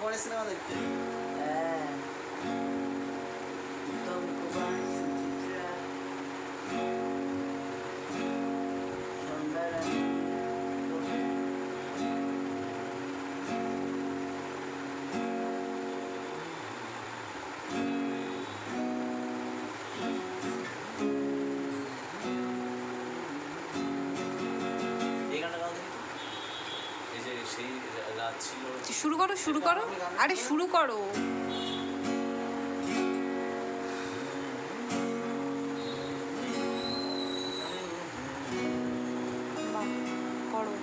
পরে সিনেমা দেখতে? হ্যাঁ, উত্তম কুমার, সুচিত্রা, সন্ধ্যা রানী, এই গানটা গাও দেখি তো। এই যে সেই রাত ছিল। শুরু করো শুরু করো, আরে শুরু করো। বাহ, করো।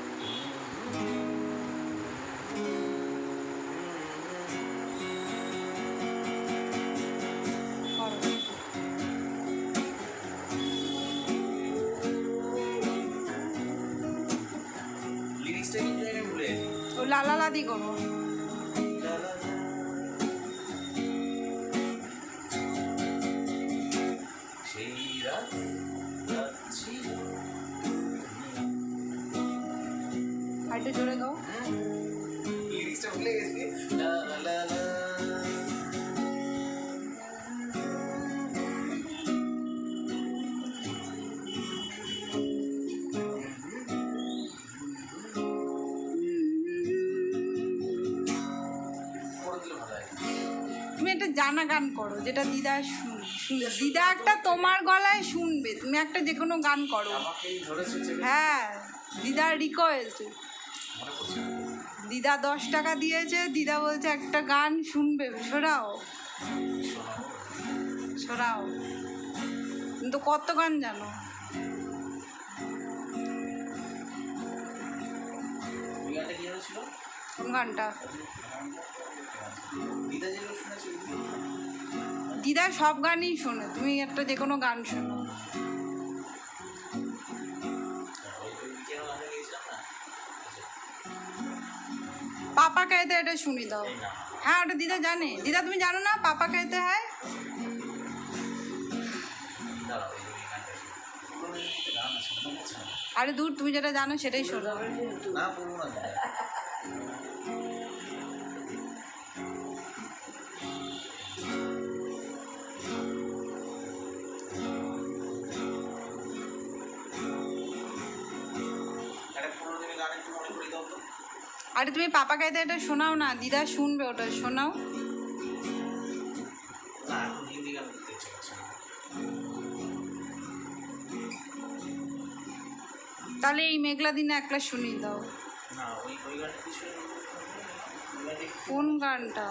করো। লিরিক্সটা কি জায়গায় ভুলে গেছি। ও লালালাদি করো। সেই রাত রাত ছিল। আর একটু জোরে গাও। লিরিক্সটা ভুলে গেছি। লা লা লা লা। করে দিলে ভালো হয়। তুমি একটা জানা গান করো যেটা দিদা দিদা একটা তোমার গলায় শুনবে, তুমি একটা যে কোনো গান করো। আমাকেই ধরেছে চেপে। হ্যাঁ, দিদার রিকোয়েস্ট। মনে পড়ছে না। দিদা 10 টাকা দিয়েছে, দিদা বলছে একটা গান শুনবে, শোনাও শোনাবো। শোনাও। কিন্তু কত গান জানো? ওই গানটা কি হয়েছিল? কোন গানটা? দিদা যেগুলো শুনেছি দিদা সব গানই শোনে, তুমি একটা যে কোনো গান শোনো। ওই কেন গানটা গিয়েছিলাম না। পাপা कहते এটা শুনি দাও। এই না হ্যাঁ, ওটা দিদা জানে। দিদা তুমি জানো না পাপা कहते হ্যাঁ? দাঁড়াও, এই গানটা পুরোনো একটা গান আছে মনে হচ্ছে না। আরে দূর, তুমি যেটা জানো সেটাই শোনো। না পুরোনো গান। একটা পুরোনো দিনের গান একটু মনে করি দাও তো। আরে তুমি পাপা कहते এটা শোনাও না, দিদা শুনবে, ওটা শোনাও। না এখন হিন্দি গান করতে ইচ্ছে করছে না। তাহলে এই মেঘলা দিনে একলা শুনি দাও। না ওই গানটা কিছু কোন গানটা?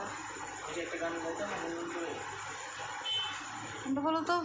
ওই যে একটা গান গাইতাম না মন করে। কোনটা বলো তো?